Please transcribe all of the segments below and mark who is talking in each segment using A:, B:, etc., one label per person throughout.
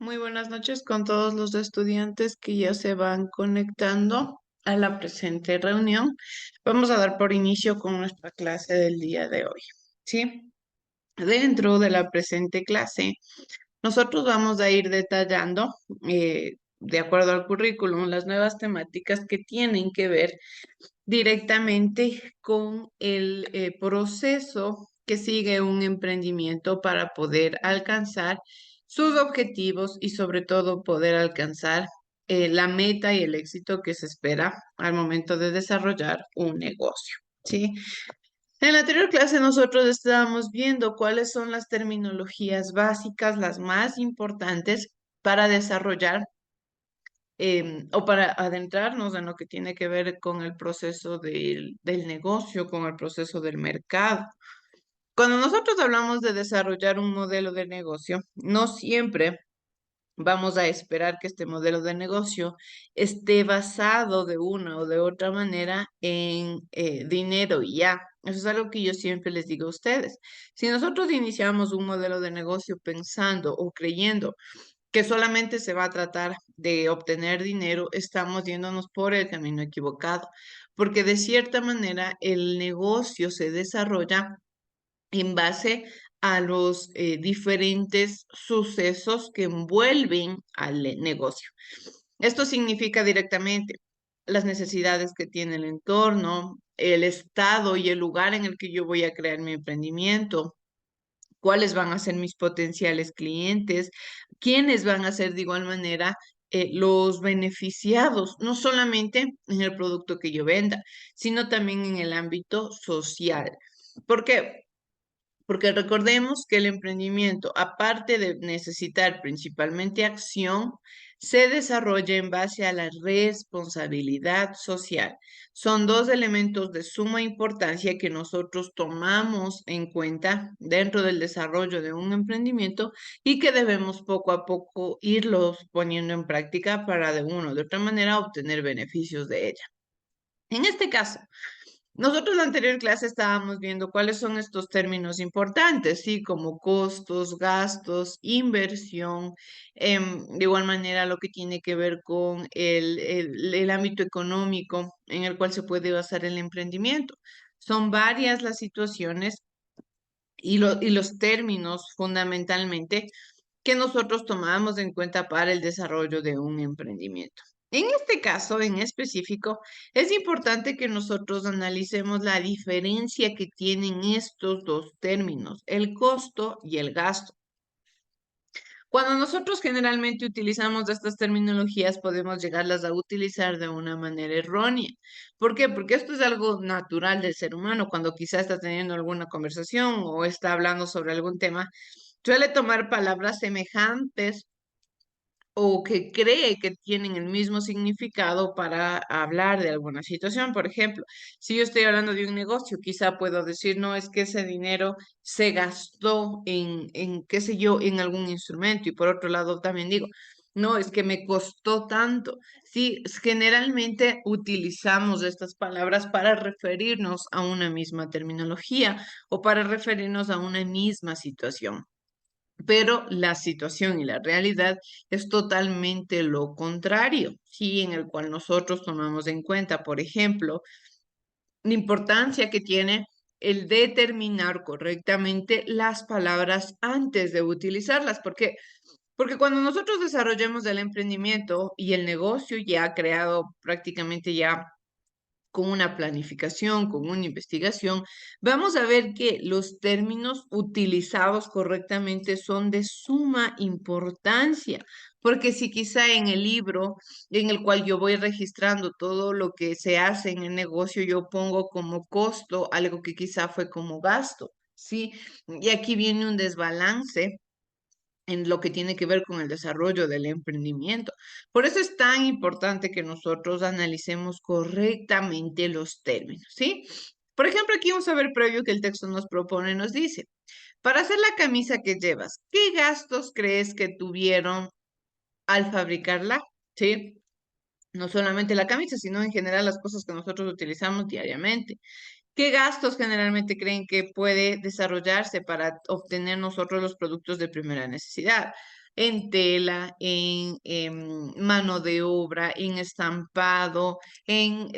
A: Muy buenas noches con todos los estudiantes que ya se van conectando a la presente reunión. Vamos a dar por inicio con nuestra clase del día de hoy. ¿Sí? Dentro de la presente clase, nosotros vamos a ir detallando, de acuerdo al currículum, las nuevas temáticas que tienen que ver directamente con el proceso que sigue un emprendimiento para poder alcanzar sus objetivos y sobre todo poder alcanzar la meta y el éxito que se espera al momento de desarrollar un negocio. ¿Sí? En la anterior clase nosotros estábamos viendo cuáles son las terminologías básicas, las más importantes para desarrollar o para adentrarnos en lo que tiene que ver con el proceso del negocio, con el proceso del mercado. Cuando nosotros hablamos de desarrollar un modelo de negocio, no siempre vamos a esperar que este modelo de negocio esté basado de una o de otra manera en dinero y ya. Eso es algo que yo siempre les digo a ustedes. Si nosotros iniciamos un modelo de negocio pensando o creyendo que solamente se va a tratar de obtener dinero, estamos yéndonos por el camino equivocado, porque de cierta manera el negocio se desarrolla en base a los diferentes sucesos que envuelven al negocio. Esto significa directamente las necesidades que tiene el entorno, el estado y el lugar en el que yo voy a crear mi emprendimiento, cuáles van a ser mis potenciales clientes, quiénes van a ser de igual manera los beneficiados, no solamente en el producto que yo venda, sino también en el ámbito social. ¿Por qué? Porque recordemos que el emprendimiento, aparte de necesitar principalmente acción, se desarrolla en base a la responsabilidad social. Son dos elementos de suma importancia que nosotros tomamos en cuenta dentro del desarrollo de un emprendimiento y que debemos poco a poco irlos poniendo en práctica para de una o de otra manera obtener beneficios de ella. En este caso, nosotros en la anterior clase estábamos viendo cuáles son estos términos importantes, ¿sí? Como costos, gastos, inversión, de igual manera lo que tiene que ver con el ámbito económico en el cual se puede basar el emprendimiento. Son varias las situaciones y los términos fundamentalmente que nosotros tomamos en cuenta para el desarrollo de un emprendimiento. En este caso en específico, es importante que nosotros analicemos la diferencia que tienen estos dos términos, el costo y el gasto. Cuando nosotros generalmente utilizamos estas terminologías, podemos llegarlas a utilizar de una manera errónea. ¿Por qué? Porque esto es algo natural del ser humano. Cuando quizá está teniendo alguna conversación o está hablando sobre algún tema, suele tomar palabras semejantes o que cree que tienen el mismo significado para hablar de alguna situación. Por ejemplo, si yo estoy hablando de un negocio, quizá puedo decir, no, es que ese dinero se gastó qué sé yo, en algún instrumento. Y por otro lado, también digo, no, es que me costó tanto. Sí, generalmente utilizamos estas palabras para referirnos a una misma terminología o para referirnos a una misma situación. Pero la situación y la realidad es totalmente lo contrario, ¿sí? En el cual nosotros tomamos en cuenta, por ejemplo, la importancia que tiene el determinar correctamente las palabras antes de utilizarlas. ¿Por qué? Porque cuando nosotros desarrollemos el emprendimiento y el negocio ya creado prácticamente ya con una planificación, con una investigación, vamos a ver que los términos utilizados correctamente son de suma importancia, porque si quizá en el libro en el cual yo voy registrando todo lo que se hace en el negocio, yo pongo como costo algo que quizá fue como gasto, ¿sí? Y aquí viene un desbalance en lo que tiene que ver con el desarrollo del emprendimiento. Por eso es tan importante que nosotros analicemos correctamente los términos, ¿sí? Por ejemplo, aquí vamos a ver previo que el texto nos propone, nos dice, para hacer la camisa que llevas, ¿qué gastos crees que tuvieron al fabricarla? ¿Sí? No solamente la camisa, sino en general las cosas que nosotros utilizamos diariamente. ¿Qué gastos generalmente creen que puede desarrollarse para obtener nosotros los productos de primera necesidad? en tela, en mano de obra, en estampado, en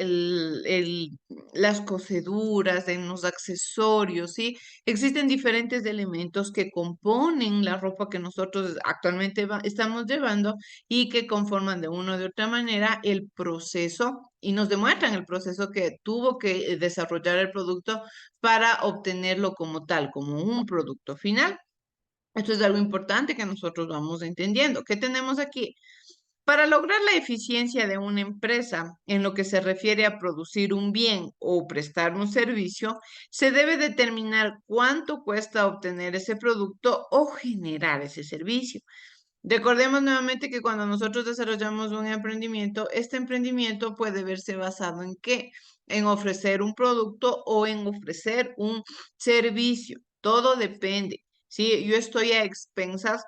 A: las coseduras, en los accesorios, ¿sí? Existen diferentes elementos que componen la ropa que nosotros actualmente estamos llevando y que conforman de una o de otra manera el proceso y nos demuestran el proceso que tuvo que desarrollar el producto para obtenerlo como tal, como un producto final. Esto es algo importante que nosotros vamos entendiendo. ¿Qué tenemos aquí? Para lograr la eficiencia de una empresa en lo que se refiere a producir un bien o prestar un servicio, se debe determinar cuánto cuesta obtener ese producto o generar ese servicio. Recordemos nuevamente que cuando nosotros desarrollamos un emprendimiento, este emprendimiento puede verse basado en qué? En ofrecer un producto o en ofrecer un servicio. Todo depende. Sí, yo estoy a expensas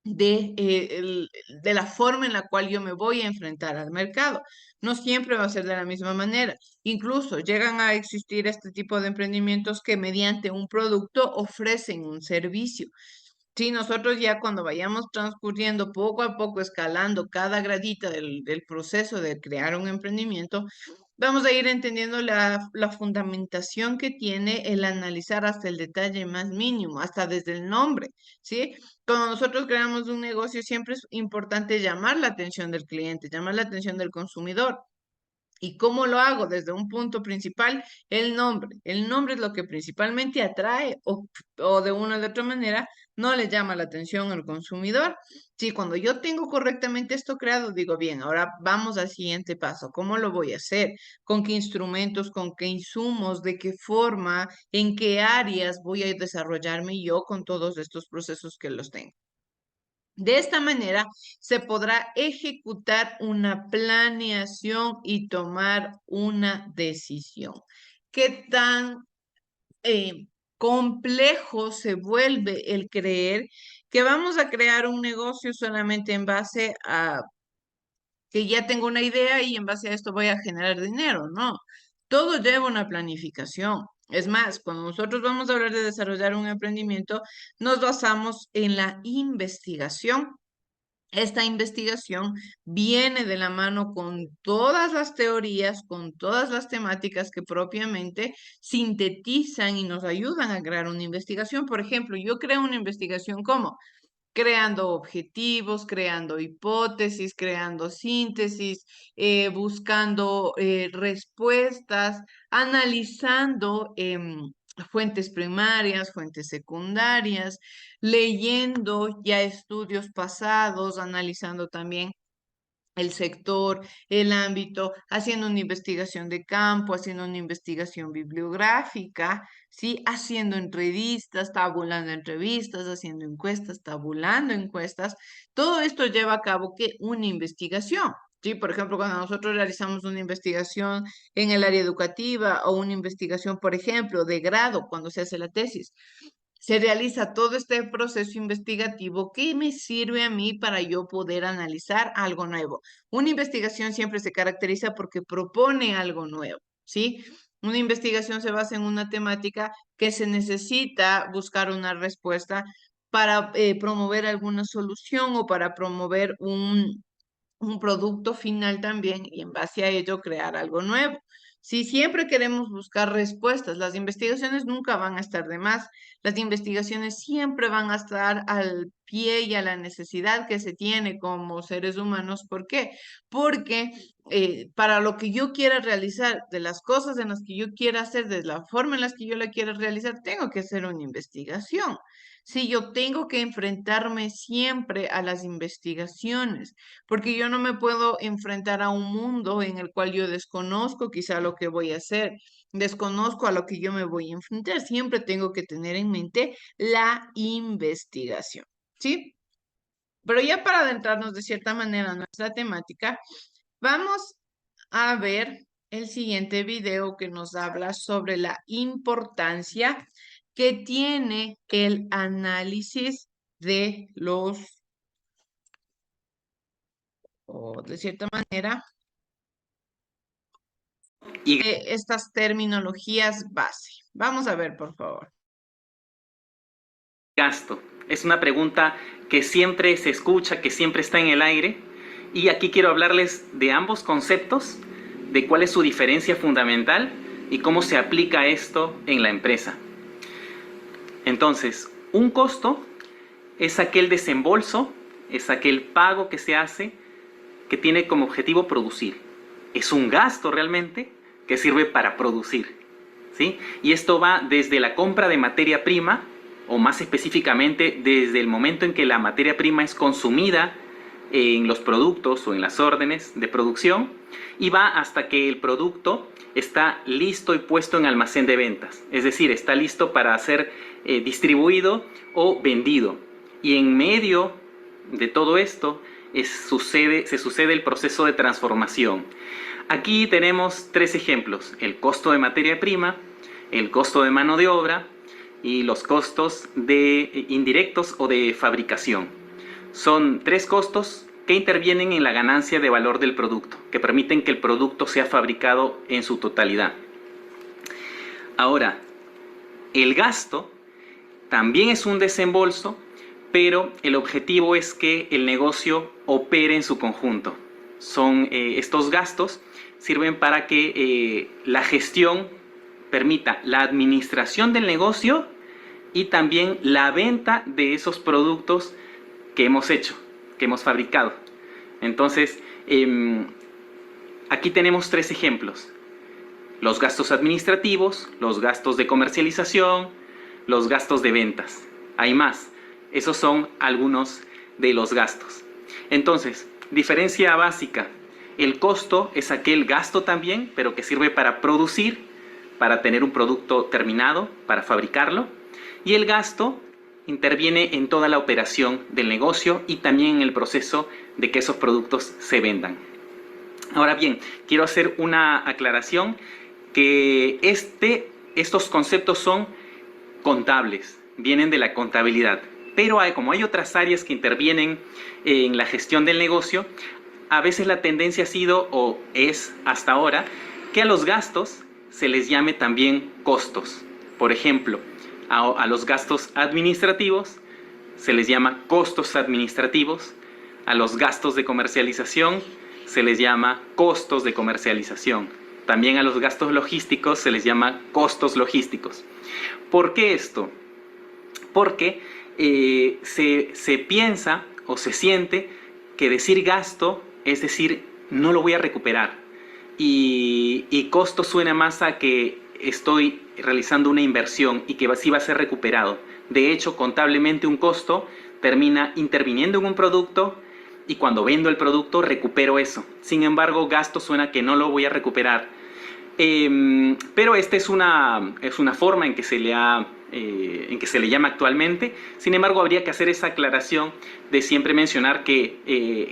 A: de la forma en la cual yo me voy a enfrentar al mercado. No siempre va a ser de la misma manera. Incluso llegan a existir este tipo de emprendimientos que mediante un producto ofrecen un servicio. Sí, nosotros ya cuando vayamos transcurriendo poco a poco, escalando cada gradita del proceso de crear un emprendimiento, vamos a ir entendiendo la fundamentación que tiene el analizar hasta el detalle más mínimo, hasta desde el nombre, ¿sí? Cuando nosotros creamos un negocio, siempre es importante llamar la atención del cliente, llamar la atención del consumidor. ¿Y cómo lo hago? Desde un punto principal, el nombre. El nombre es lo que principalmente atrae o de una u otra manera no le llama la atención al consumidor. Sí, cuando yo tengo correctamente esto creado, digo, bien, ahora vamos al siguiente paso. ¿Cómo lo voy a hacer? ¿Con qué instrumentos? ¿Con qué insumos? ¿De qué forma? ¿En qué áreas voy a desarrollarme yo con todos estos procesos que los tengo? De esta manera se podrá ejecutar una planeación y tomar una decisión. ¿Qué tan complejo se vuelve el creer que vamos a crear un negocio solamente en base a que ya tengo una idea y en base a esto voy a generar dinero? No, todo lleva una planificación. Es más, cuando nosotros vamos a hablar de desarrollar un emprendimiento, nos basamos en la investigación. Esta investigación viene de la mano con todas las teorías, con todas las temáticas que propiamente sintetizan y nos ayudan a crear una investigación. Por ejemplo, yo creo una investigación como creando objetivos, creando hipótesis, creando síntesis, buscando respuestas, analizando fuentes primarias, fuentes secundarias, leyendo ya estudios pasados, analizando también el sector, el ámbito, haciendo una investigación de campo, haciendo una investigación bibliográfica, ¿sí? Haciendo entrevistas, tabulando entrevistas, haciendo encuestas, tabulando encuestas. Todo esto lleva a cabo que una investigación. Sí, por ejemplo, cuando nosotros realizamos una investigación en el área educativa o una investigación, por ejemplo, de grado, cuando se hace la tesis, se realiza todo este proceso investigativo que me sirve a mí para yo poder analizar algo nuevo. Una investigación siempre se caracteriza porque propone algo nuevo, ¿sí? Una investigación se basa en una temática que se necesita buscar una respuesta para promover alguna solución o para promover un producto final también y en base a ello crear algo nuevo. Si siempre queremos buscar respuestas, las investigaciones nunca van a estar de más. Las investigaciones siempre van a estar al pie y a la necesidad que se tiene como seres humanos. ¿Por qué? Porque para lo que yo quiera realizar, de las cosas en las que yo quiera hacer, de la forma en las que yo la quiera realizar, tengo que hacer una investigación. Si yo tengo que enfrentarme siempre a las investigaciones, porque yo no me puedo enfrentar a un mundo en el cual yo desconozco quizá lo que voy a hacer, desconozco a lo que yo me voy a enfrentar. Siempre tengo que tener en mente la investigación, ¿sí? Pero ya para adentrarnos de cierta manera a nuestra temática, vamos a ver el siguiente video que nos habla sobre la importancia que tiene el análisis de o de cierta manera, estas terminologías base. Vamos a ver, por favor.
B: gasto? Es una pregunta que siempre se escucha, que siempre está en el aire. Y aquí quiero hablarles de ambos conceptos, de cuál es su diferencia fundamental y cómo se aplica esto en la empresa. Entonces, un costo es aquel desembolso, es aquel pago que se hace que tiene como objetivo producir. Es un gasto realmente que sirve para producir, ¿sí? Y esto va desde la compra de materia prima, o más específicamente desde el momento en que la materia prima es consumida en los productos o en las órdenes de producción, y va hasta que el producto está listo y puesto en almacén de ventas, es decir, está listo para ser distribuido o vendido. Y en medio de todo esto se sucede el proceso de transformación. Aquí tenemos tres ejemplos: el costo de materia prima, el costo de mano de obra y los costos indirectos o de fabricación. Son tres costos que intervienen en la ganancia de valor del producto, que permiten que el producto sea fabricado en su totalidad. Ahora, el gasto también es un desembolso, pero el objetivo es que el negocio opere en su conjunto. Estos gastos sirven para que la gestión permita la administración del negocio y también la venta de esos productos que hemos hecho, que hemos fabricado. Entonces, aquí tenemos tres ejemplos: los gastos administrativos, los gastos de comercialización, los gastos de ventas. Hay más. Esos son algunos de los gastos. Entonces, diferencia básica: el costo es aquel gasto también, pero que sirve para producir, para tener un producto terminado, para fabricarlo. Y el gasto interviene en toda la operación del negocio y también en el proceso de que esos productos se vendan. Ahora bien, quiero hacer una aclaración, que estos conceptos son contables, vienen de la contabilidad. Pero como hay otras áreas que intervienen en la gestión del negocio, a veces la tendencia ha sido, o es hasta ahora, que a los gastos se les llame también costos. Por ejemplo, a los gastos administrativos se les llama costos administrativos, a los gastos de comercialización se les llama costos de comercialización. También a los gastos logísticos se les llama costos logísticos. ¿Por qué esto? Porque se piensa o se siente que decir gasto es decir no lo voy a recuperar, y costo suena más a que estoy realizando una inversión y que sí va a ser recuperado. De hecho, contablemente un costo termina interviniendo en un producto y cuando vendo el producto recupero eso. Sin embargo, gasto suena que no lo voy a recuperar. Pero esta es una forma en que se le llama actualmente. Sin embargo, habría que hacer esa aclaración de siempre mencionar que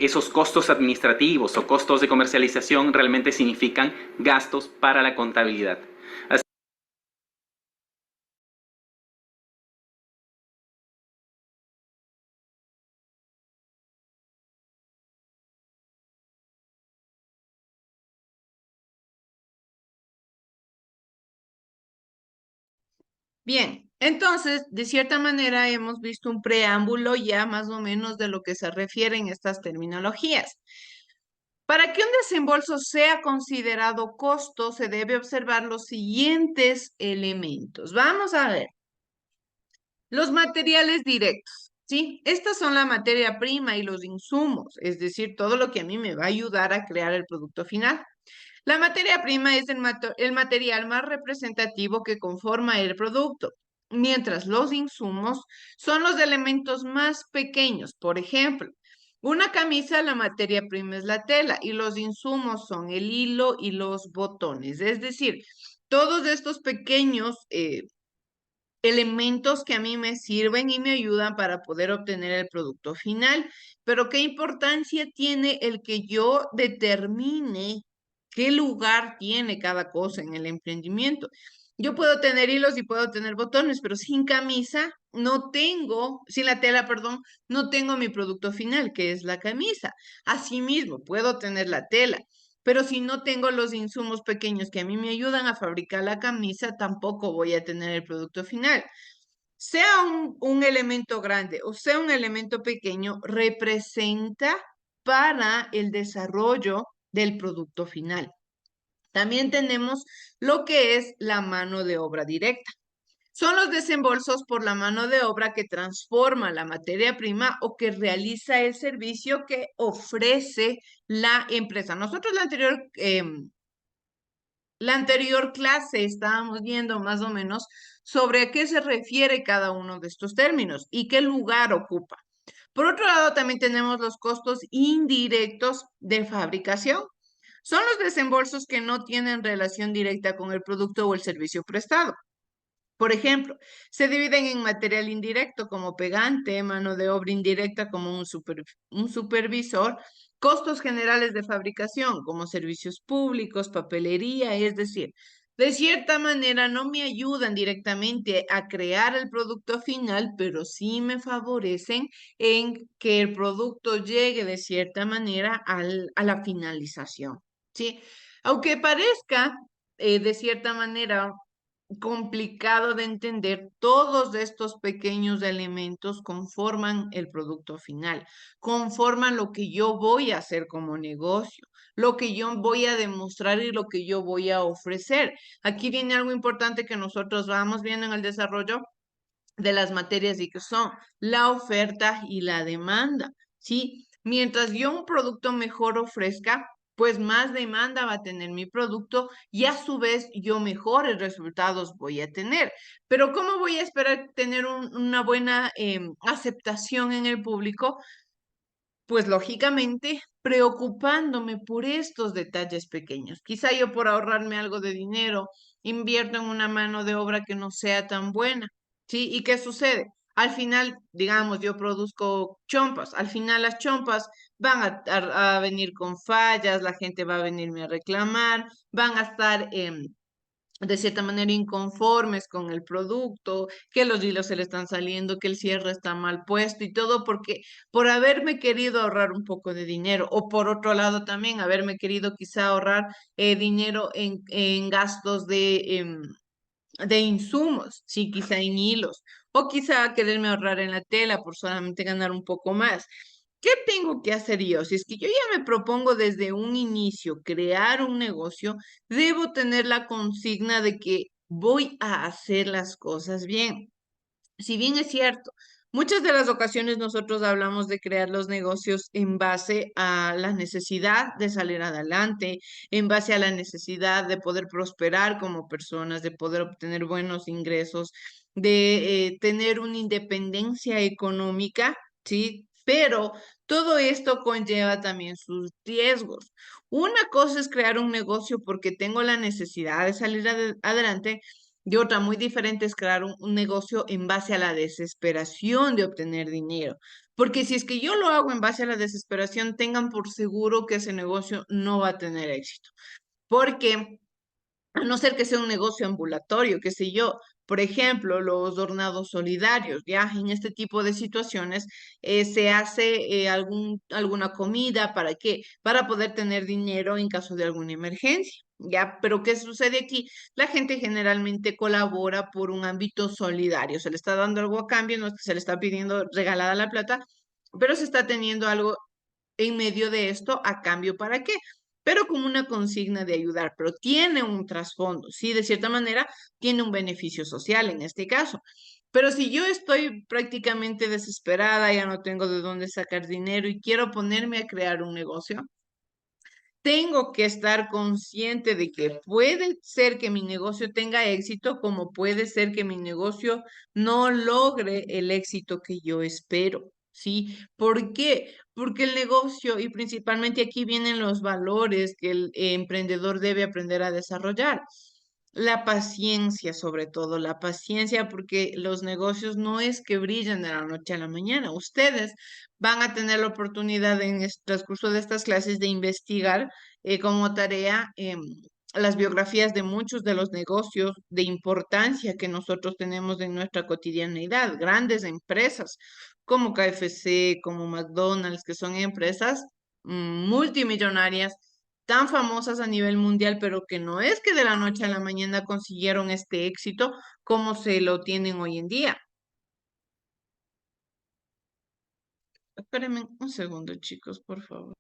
B: esos costos administrativos o costos de comercialización realmente significan gastos para la contabilidad.
A: Bien, entonces, de cierta manera hemos visto un preámbulo ya más o menos de lo que se refieren estas terminologías. Para que un desembolso sea considerado costo, se debe observar los siguientes elementos. Vamos a ver. Los materiales directos, ¿sí? Estas son la materia prima y los insumos, es decir, todo lo que a mí me va a ayudar a crear el producto final. La materia prima es el material más representativo que conforma el producto, mientras los insumos son los elementos más pequeños. Por ejemplo, una camisa, la materia prima es la tela y los insumos son el hilo y los botones. Es decir, todos estos pequeños elementos que a mí me sirven y me ayudan para poder obtener el producto final. Pero ¿qué importancia tiene el que yo determine qué lugar tiene cada cosa en el emprendimiento? Yo puedo tener hilos y puedo tener botones, pero sin camisa no tengo, sin la tela, perdón, no tengo mi producto final, que es la camisa. Asimismo, puedo tener la tela, pero si no tengo los insumos pequeños que a mí me ayudan a fabricar la camisa, tampoco voy a tener el producto final. sea un elemento grande o sea un elemento pequeño, representa para el desarrollo del producto final. También tenemos lo que es la mano de obra directa. Son los desembolsos por la mano de obra que transforma la materia prima o que realiza el servicio que ofrece la empresa. Nosotros la anterior clase estábamos viendo más o menos sobre a qué se refiere cada uno de estos términos y qué lugar ocupa. Por otro lado, también tenemos los costos indirectos de fabricación. Son los desembolsos que no tienen relación directa con el producto o el servicio prestado. Por ejemplo, se dividen en material indirecto como pegante, mano de obra indirecta como un supervisor, costos generales de fabricación como servicios públicos, papelería, es decir, de cierta manera no me ayudan directamente a crear el producto final, pero sí me favorecen en que el producto llegue de cierta manera a la finalización, ¿sí? Aunque parezca de cierta manera complicado de entender, todos estos pequeños elementos conforman el producto final, conforman lo que yo voy a hacer como negocio, lo que yo voy a demostrar y lo que yo voy a ofrecer. Aquí viene algo importante que nosotros vamos viendo en el desarrollo de las materias y que son la oferta y la demanda, ¿sí? Mientras yo un producto mejor ofrezca, pues más demanda va a tener mi producto y a su vez yo mejores resultados voy a tener. Pero ¿cómo voy a esperar tener una buena aceptación en el público? Pues lógicamente preocupándome por estos detalles pequeños. Quizá yo por ahorrarme algo de dinero invierto en una mano de obra que no sea tan buena, ¿sí? ¿Y qué sucede? Al final, digamos, yo produzco chompas, al final las chompas van a venir con fallas, la gente va a venirme a reclamar, van a estar de cierta manera inconformes con el producto, que los hilos se le están saliendo, que el cierre está mal puesto y todo porque por haberme querido ahorrar un poco de dinero o por otro lado también haberme querido quizá ahorrar dinero en gastos de insumos, sí, quizá en hilos, o quizá quererme ahorrar en la tela por solamente ganar un poco más. ¿Qué tengo que hacer yo? Si es que yo ya me propongo desde un inicio crear un negocio, debo tener la consigna de que voy a hacer las cosas bien. Si bien es cierto, muchas de las ocasiones nosotros hablamos de crear los negocios en base a la necesidad de salir adelante, en base a la necesidad de poder prosperar como personas, de poder obtener buenos ingresos, de tener una independencia económica, ¿sí? Pero todo esto conlleva también sus riesgos. Una cosa es crear un negocio porque tengo la necesidad de salir adelante y otra muy diferente es crear un negocio en base a la desesperación de obtener dinero. Porque si es que yo lo hago en base a la desesperación, tengan por seguro que ese negocio no va a tener éxito. Porque a no ser que sea un negocio ambulatorio, qué sé yo. Por ejemplo, los hornados solidarios, ya en este tipo de situaciones se hace alguna comida, ¿para qué? Para poder tener dinero en caso de alguna emergencia, ya. Pero ¿qué sucede aquí? La gente generalmente colabora por un ámbito solidario, se le está dando algo a cambio, no es que se le está pidiendo regalada la plata, pero se está teniendo algo en medio de esto a cambio para qué, pero como una consigna de ayudar, pero tiene un trasfondo, sí, de cierta manera tiene un beneficio social en este caso. Pero si yo estoy prácticamente desesperada, ya no tengo de dónde sacar dinero y quiero ponerme a crear un negocio, tengo que estar consciente de que puede ser que mi negocio tenga éxito, como puede ser que mi negocio no logre el éxito que yo espero. ¿Sí? ¿Por qué? Porque el negocio, y principalmente aquí vienen los valores que el emprendedor debe aprender a desarrollar. La paciencia, sobre todo, la paciencia, porque los negocios no es que brillen de la noche a la mañana. Ustedes van a tener la oportunidad en el transcurso de estas clases de investigar como tarea las biografías de muchos de los negocios de importancia que nosotros tenemos en nuestra cotidianeidad, grandes empresas como KFC, como McDonald's, que son empresas multimillonarias, tan famosas a nivel mundial, pero que no es que de la noche a la mañana consiguieron este éxito como se lo tienen hoy en día. Espérenme un segundo, chicos, por favor.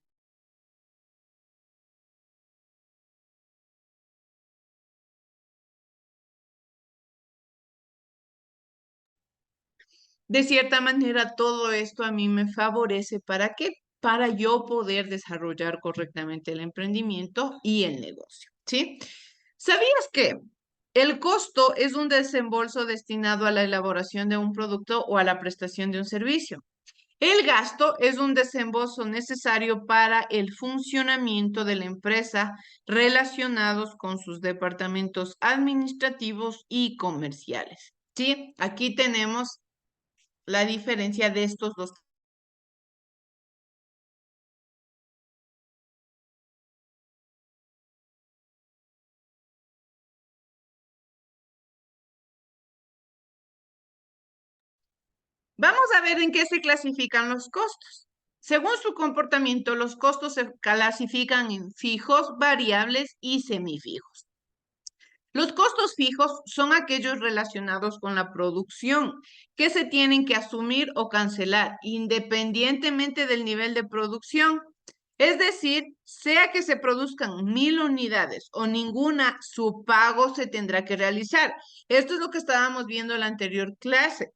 A: De cierta manera, todo esto a mí me favorece. ¿Para qué? Para yo poder desarrollar correctamente el emprendimiento y el negocio, ¿sí? ¿Sabías que el costo es un desembolso destinado a la elaboración de un producto o a la prestación de un servicio? El gasto es un desembolso necesario para el funcionamiento de la empresa relacionados con sus departamentos administrativos y comerciales. ¿Sí? Aquí tenemos la diferencia de estos dos. Vamos a ver en qué se clasifican los costos. Según su comportamiento, los costos se clasifican en fijos, variables y semifijos. Los costos fijos son aquellos relacionados con la producción que se tienen que asumir o cancelar independientemente del nivel de producción. Es decir, sea que se produzcan 1000 unidades o ninguna, su pago se tendrá que realizar. Esto es lo que estábamos viendo en la anterior clase.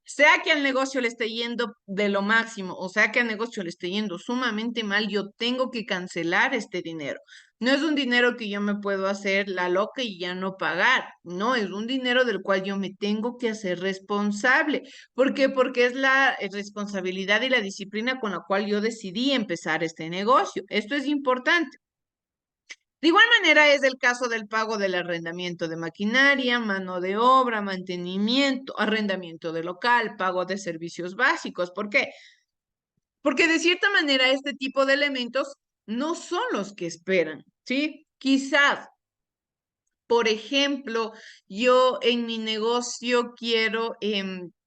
A: Sea que al negocio le esté yendo de lo máximo o sea que al negocio le esté yendo sumamente mal, yo tengo que cancelar este dinero. No es un dinero que yo me puedo hacer la loca y ya no pagar. No, es un dinero del cual yo me tengo que hacer responsable. ¿Por qué? Porque es la responsabilidad y la disciplina con la cual yo decidí empezar este negocio. Esto es importante. De igual manera es el caso del pago del arrendamiento de maquinaria, mano de obra, mantenimiento, arrendamiento de local, pago de servicios básicos. ¿Por qué? Porque de cierta manera este tipo de elementos no son los que esperan, ¿sí? Quizás, por ejemplo, yo en mi negocio quiero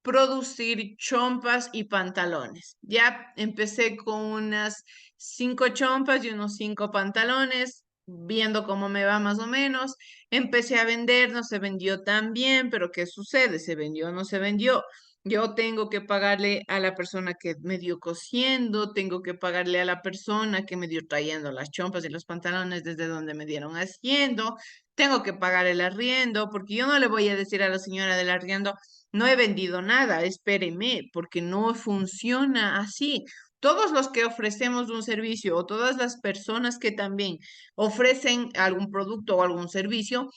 A: producir chompas y pantalones. Ya empecé con unas 5 chompas y unos 5 pantalones, viendo cómo me va más o menos. Empecé a vender, no se vendió tan bien, pero ¿qué sucede? ¿Se vendió o no se vendió? Yo tengo que pagarle a la persona que me dio cosiendo, tengo que pagarle a la persona que me dio trayendo las chompas y los pantalones desde donde me dieron haciendo, tengo que pagar el arriendo, porque yo no le voy a decir a la señora del arriendo, no he vendido nada, espéreme, porque no funciona así. Todos los que ofrecemos un servicio o todas las personas que también ofrecen algún producto o algún servicio,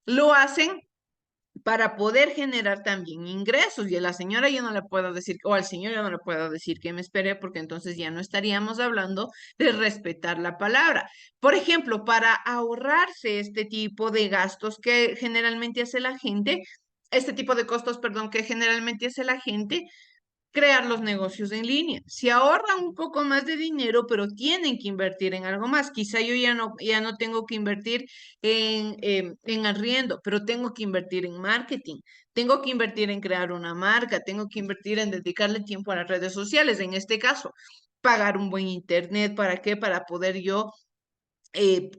A: lo hacen para poder generar también ingresos. Y a la señora yo no le puedo decir, o al señor yo no le puedo decir que me espere, porque entonces ya no estaríamos hablando de respetar la palabra. Por ejemplo, para ahorrarse este tipo de gastos que generalmente hace la gente, este tipo de costos, perdón, que generalmente hace la gente, crear los negocios en línea. Se ahorran un poco más de dinero, pero tienen que invertir en algo más. Quizá yo ya no tengo que invertir en arriendo, pero tengo que invertir en marketing, tengo que invertir en crear una marca, tengo que invertir en dedicarle tiempo a las redes sociales, en este caso, pagar un buen internet. ¿Para qué? Para poder yo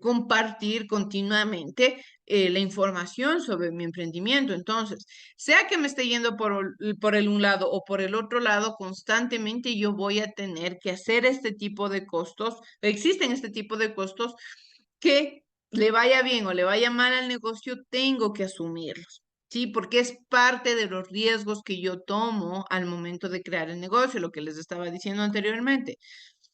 A: compartir continuamente la información sobre mi emprendimiento. Entonces, sea que me esté yendo por el un lado o por el otro lado, constantemente yo voy a tener que hacer este tipo de costos. Existen este tipo de costos que le vaya bien o le vaya mal al negocio, tengo que asumirlos. Sí, porque es parte de los riesgos que yo tomo al momento de crear el negocio, lo que les estaba diciendo anteriormente.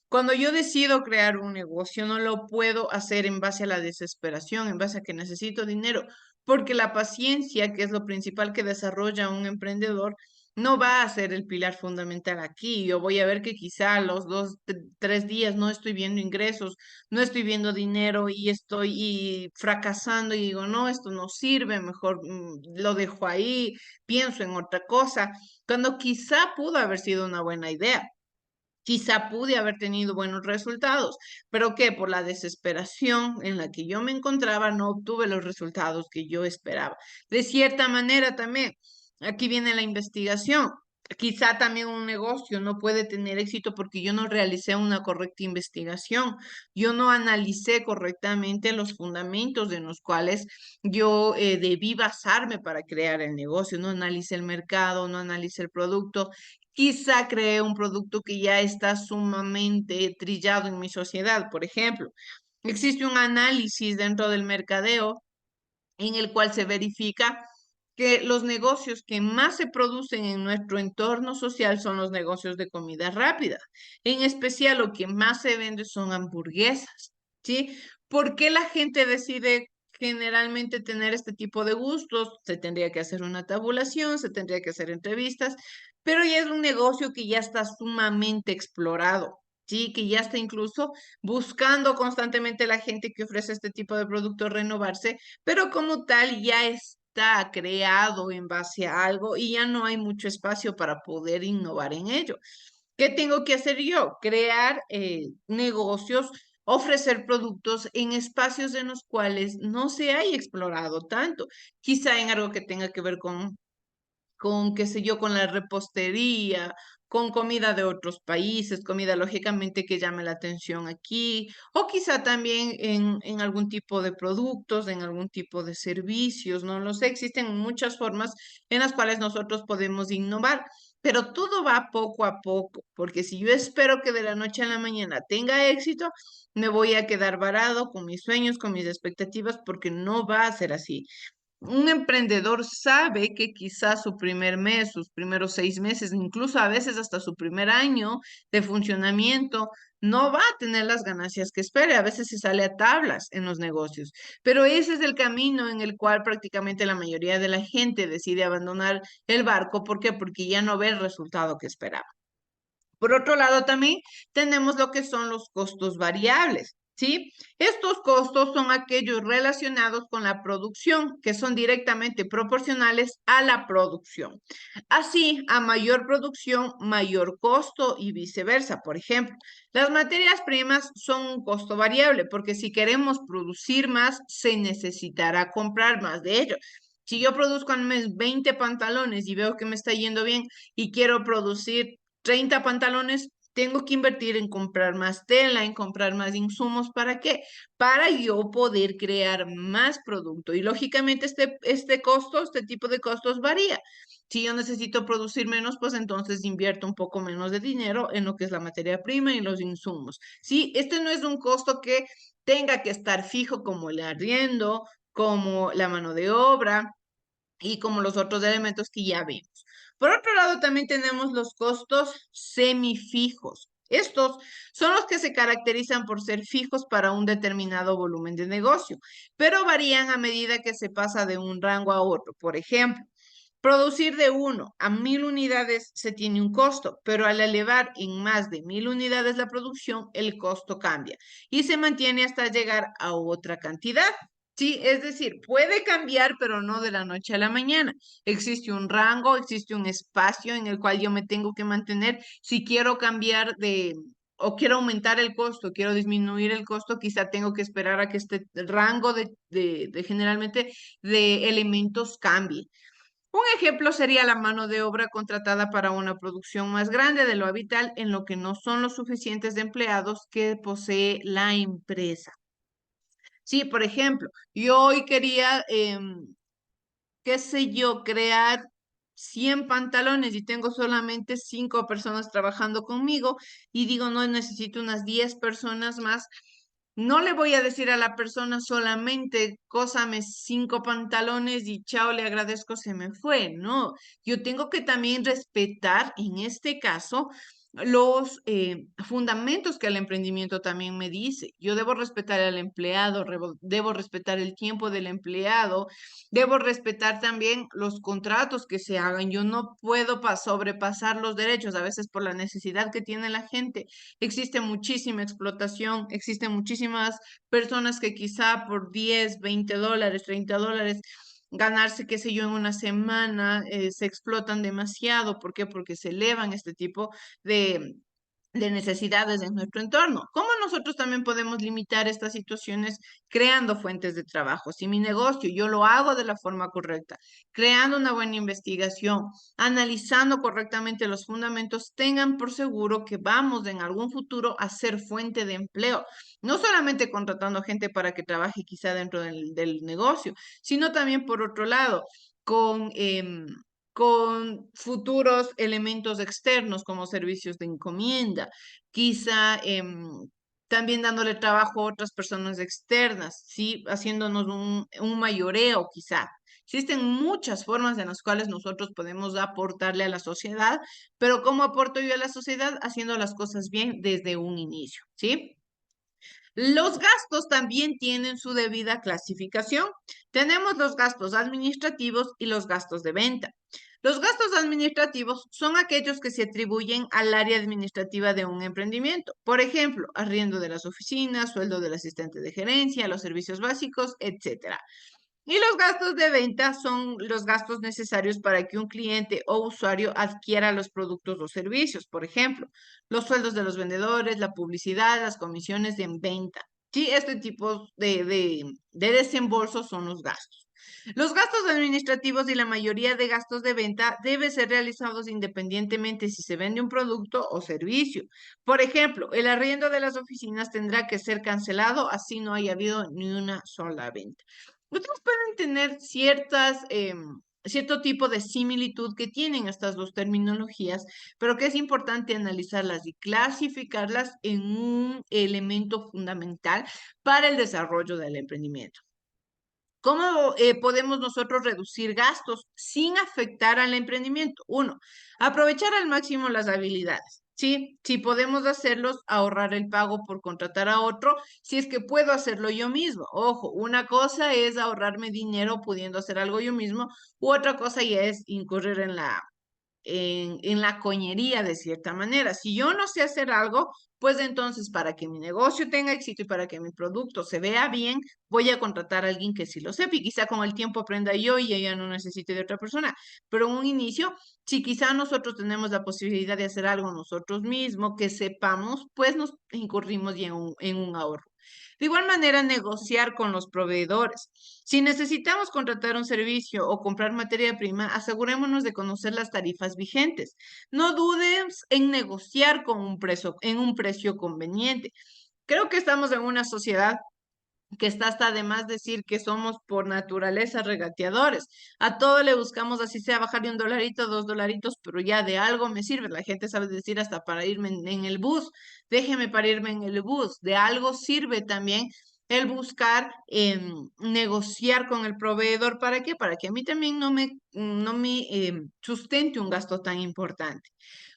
A: Cuando yo decido crear un negocio, no lo puedo hacer en base a la desesperación, en base a que necesito dinero, porque la paciencia, que es lo principal que desarrolla un emprendedor, no va a ser el pilar fundamental aquí. Yo voy a ver que quizá los 3 días no estoy viendo ingresos, no estoy viendo dinero y estoy fracasando y digo, no, esto no sirve, mejor lo dejo ahí, pienso en otra cosa, cuando quizá pudo haber sido una buena idea. Quizá pude haber tenido buenos resultados, pero que por la desesperación en la que yo me encontraba no obtuve los resultados que yo esperaba. De cierta manera también, aquí viene la investigación. Quizá también un negocio no puede tener éxito porque yo no realicé una correcta investigación. Yo no analicé correctamente los fundamentos en los cuales yo debí basarme para crear el negocio. No analicé el mercado, no analicé el producto. Quizá cree un producto que ya está sumamente trillado en mi sociedad. Por ejemplo, existe un análisis dentro del mercadeo en el cual se verifica que los negocios que más se producen en nuestro entorno social son los negocios de comida rápida. En especial, lo que más se vende son hamburguesas, ¿sí? ¿Por qué la gente decide generalmente tener este tipo de gustos? Se tendría que hacer una tabulación, se tendría que hacer entrevistas, pero ya es un negocio que ya está sumamente explorado. Sí, que ya está incluso buscando constantemente la gente que ofrece este tipo de productos renovarse, pero como tal ya está creado en base a algo y ya no hay mucho espacio para poder innovar en ello. ¿Qué tengo que hacer yo? Crear negocios, ofrecer productos en espacios en los cuales no se haya explorado tanto, quizá en algo que tenga que ver qué sé yo, con la repostería, con comida de otros países, comida lógicamente que llame la atención aquí, o quizá también en algún tipo de productos, en algún tipo de servicios, no lo sé, existen muchas formas en las cuales nosotros podemos innovar. Pero todo va poco a poco, porque si yo espero que de la noche a la mañana tenga éxito, me voy a quedar varado con mis sueños, con mis expectativas, porque no va a ser así. Un emprendedor sabe que quizás su primer mes, sus primeros 6 meses, incluso a veces hasta su primer año de funcionamiento, no va a tener las ganancias que espere. A veces se sale a tablas en los negocios, pero ese es el camino en el cual prácticamente la mayoría de la gente decide abandonar el barco. ¿Por qué? Porque ya no ve el resultado que esperaba. Por otro lado, también tenemos lo que son los costos variables, ¿sí? Estos costos son aquellos relacionados con la producción, que son directamente proporcionales a la producción. Así, a mayor producción, mayor costo y viceversa. Por ejemplo, las materias primas son un costo variable, porque si queremos producir más, se necesitará comprar más de ello. Si yo produzco al mes 20 pantalones y veo que me está yendo bien y quiero producir 30 pantalones, tengo que invertir en comprar más tela, en comprar más insumos. ¿Para qué? Para yo poder crear más producto. Y lógicamente este costo, este tipo de costos varía. Si yo necesito producir menos, pues entonces invierto un poco menos de dinero en lo que es la materia prima y los insumos. Sí, este no es un costo que tenga que estar fijo como el arriendo, como la mano de obra y como los otros elementos que ya vimos. Por otro lado, también tenemos los costos semifijos. Estos son los que se caracterizan por ser fijos para un determinado volumen de negocio, pero varían a medida que se pasa de un rango a otro. Por ejemplo, producir de 1 a 1000 unidades se tiene un costo, pero al elevar en más de 1000 unidades la producción, el costo cambia y se mantiene hasta llegar a otra cantidad. Sí, es decir, puede cambiar, pero no de la noche a la mañana. Existe un rango, existe un espacio en el cual yo me tengo que mantener. Si quiero cambiar o quiero aumentar el costo, quiero disminuir el costo, quizá tengo que esperar a que este rango de generalmente de elementos cambie. Un ejemplo sería la mano de obra contratada para una producción más grande de lo habitual en lo que no son los suficientes de empleados que posee la empresa. Sí, por ejemplo, yo hoy quería, qué sé yo, crear 100 pantalones y tengo solamente 5 personas trabajando conmigo y digo, no necesito unas 10 personas más. No le voy a decir a la persona solamente, cósame 5 pantalones y chao, le agradezco, se me fue. No, yo tengo que también respetar, en este caso, los fundamentos que el emprendimiento también me dice. Yo debo respetar al empleado, debo respetar el tiempo del empleado, debo respetar también los contratos que se hagan. Yo no puedo sobrepasar los derechos, a veces por la necesidad que tiene la gente. Existe muchísima explotación, existen muchísimas personas que quizá por 10, $20, $30, ganarse, qué sé yo, en una semana, se explotan demasiado. ¿Por qué? Porque se elevan este tipo de, de necesidades en nuestro entorno. ¿Cómo nosotros también podemos limitar estas situaciones creando fuentes de trabajo? Si mi negocio yo lo hago de la forma correcta, creando una buena investigación, analizando correctamente los fundamentos, tengan por seguro que vamos en algún futuro a ser fuente de empleo, no solamente contratando gente para que trabaje quizá dentro del negocio, sino también por otro lado, con con futuros elementos externos como servicios de encomienda, quizá también dándole trabajo a otras personas externas, ¿sí? Haciéndonos un mayoreo quizá. Existen muchas formas en las cuales nosotros podemos aportarle a la sociedad, pero ¿cómo aporto yo a la sociedad? Haciendo las cosas bien desde un inicio, ¿sí? Los gastos también tienen su debida clasificación. Tenemos los gastos administrativos y los gastos de venta. Los gastos administrativos son aquellos que se atribuyen al área administrativa de un emprendimiento. Por ejemplo, arriendo de las oficinas, sueldo del asistente de gerencia, los servicios básicos, etc. Y los gastos de venta son los gastos necesarios para que un cliente o usuario adquiera los productos o servicios. Por ejemplo, los sueldos de los vendedores, la publicidad, las comisiones en venta. Sí, este tipo de desembolsos son los gastos. Los gastos administrativos y la mayoría de gastos de venta deben ser realizados independientemente si se vende un producto o servicio. Por ejemplo, el arriendo de las oficinas tendrá que ser cancelado así no haya habido ni una sola venta. Ustedes pueden tener cierto tipo de similitud que tienen estas dos terminologías, pero que es importante analizarlas y clasificarlas en un elemento fundamental para el desarrollo del emprendimiento. ¿Cómo podemos nosotros reducir gastos sin afectar al emprendimiento? Uno, aprovechar al máximo las habilidades. Sí, si podemos hacerlos, ahorrar el pago por contratar a otro, si es que puedo hacerlo yo mismo. Ojo, una cosa es ahorrarme dinero pudiendo hacer algo yo mismo, u otra cosa ya es incurrir en la coñería de cierta manera. Si yo no sé hacer algo, pues entonces para que mi negocio tenga éxito y para que mi producto se vea bien, voy a contratar a alguien que sí lo sepa y quizá con el tiempo aprenda yo y ella no necesite de otra persona. Pero en un inicio, si quizá nosotros tenemos la posibilidad de hacer algo nosotros mismos, que sepamos, pues nos incurrimos ya en un ahorro. De igual manera, negociar con los proveedores. Si necesitamos contratar un servicio o comprar materia prima, asegurémonos de conocer las tarifas vigentes. No dudes en negociar con en un precio conveniente. Creo que estamos en una sociedad que está hasta de más decir que somos por naturaleza regateadores. A todo le buscamos, así sea, bajar de $1, $2, pero ya de algo me sirve. La gente sabe decir hasta para irme en el bus, déjeme para irme en el bus. De algo sirve también el buscar negociar con el proveedor. ¿Para qué? Para que a mí también no me sustente un gasto tan importante.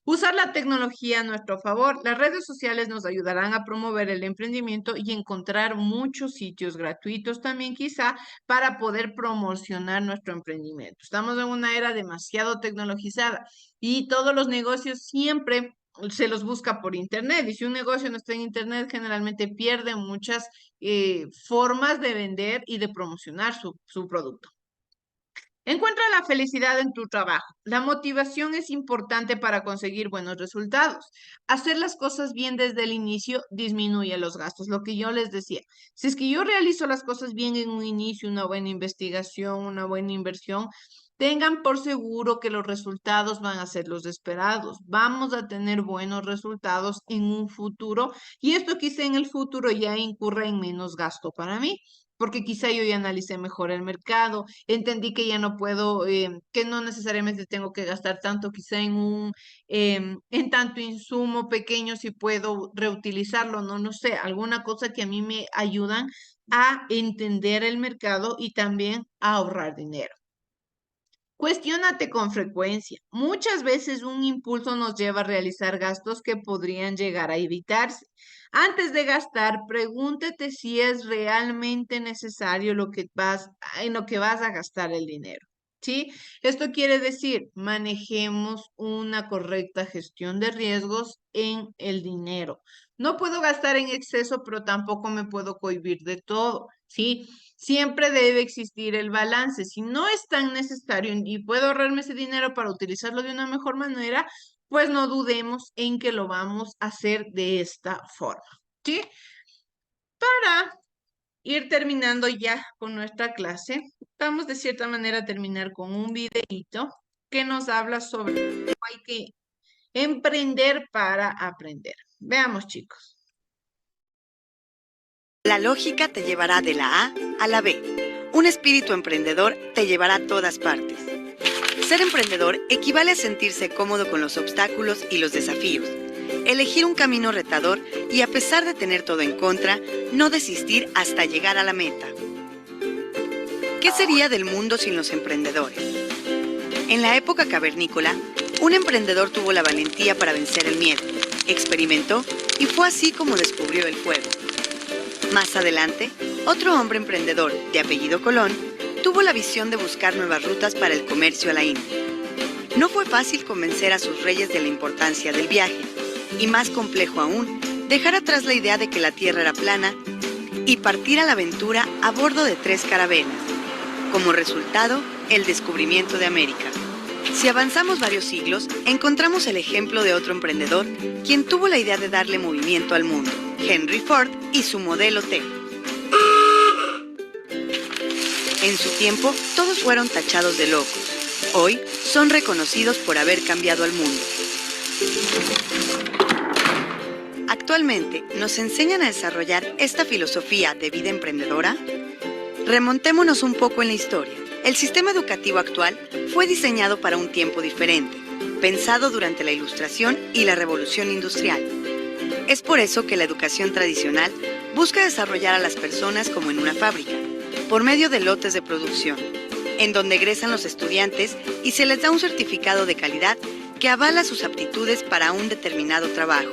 A: Usar la tecnología a nuestro favor. Las redes sociales nos ayudarán a promover el emprendimiento y encontrar muchos sitios gratuitos también quizá para poder promocionar nuestro emprendimiento. Estamos en una era demasiado tecnologizada y todos los negocios siempre se los busca por internet y si un negocio no está en internet generalmente pierde muchas formas de vender y de promocionar su producto. Encuentra la felicidad en tu trabajo. La motivación es importante para conseguir buenos resultados. Hacer las cosas bien desde el inicio disminuye los gastos, lo que yo les decía. Si es que yo realizo las cosas bien en un inicio, una buena investigación, una buena inversión, tengan por seguro que los resultados van a ser los esperados. Vamos a tener buenos resultados en un futuro y esto quizá en el futuro ya incurra en menos gasto para mí porque quizá yo ya analicé mejor el mercado, entendí que ya no puedo, que no necesariamente tengo que gastar tanto quizá en tanto insumo pequeño si puedo reutilizarlo, no sé, alguna cosa que a mí me ayudan a entender el mercado y también a ahorrar dinero. Cuestiónate con frecuencia. Muchas veces un impulso nos lleva a realizar gastos que podrían llegar a evitarse. Antes de gastar, pregúntate si es realmente necesario en lo que vas a gastar el dinero. ¿Sí? Esto quiere decir, manejemos una correcta gestión de riesgos en el dinero. No puedo gastar en exceso, pero tampoco me puedo cohibir de todo. ¿Sí? Siempre debe existir el balance. Si no es tan necesario y puedo ahorrarme ese dinero para utilizarlo de una mejor manera, pues no dudemos en que lo vamos a hacer de esta forma. ¿Sí? Para ir terminando ya con nuestra clase, vamos de cierta manera a terminar con un videíto que nos habla sobre cómo hay que emprender para aprender. Veamos, chicos.
C: La lógica te llevará de la A a la B. Un espíritu emprendedor te llevará a todas partes. Ser emprendedor equivale a sentirse cómodo con los obstáculos y los desafíos, elegir un camino retador y, a pesar de tener todo en contra, no desistir hasta llegar a la meta. ¿Qué sería del mundo sin los emprendedores? En la época cavernícola, un emprendedor tuvo la valentía para vencer el miedo, experimentó y fue así como descubrió el fuego. Más adelante, otro hombre emprendedor, de apellido Colón, tuvo la visión de buscar nuevas rutas para el comercio a la India. No fue fácil convencer a sus reyes de la importancia del viaje, y más complejo aún, dejar atrás la idea de que la tierra era plana y partir a la aventura a bordo de 3 carabelas. Como resultado, el descubrimiento de América. Si avanzamos varios siglos, encontramos el ejemplo de otro emprendedor, quien tuvo la idea de darle movimiento al mundo, Henry Ford y su Modelo T. En su tiempo, todos fueron tachados de locos. Hoy, son reconocidos por haber cambiado al mundo. Actualmente, ¿nos enseñan a desarrollar esta filosofía de vida emprendedora? Remontémonos un poco en la historia. El sistema educativo actual fue diseñado para un tiempo diferente, pensado durante la Ilustración y la Revolución Industrial. Es por eso que la educación tradicional busca desarrollar a las personas como en una fábrica, por medio de lotes de producción, en donde egresan los estudiantes y se les da un certificado de calidad que avala sus aptitudes para un determinado trabajo.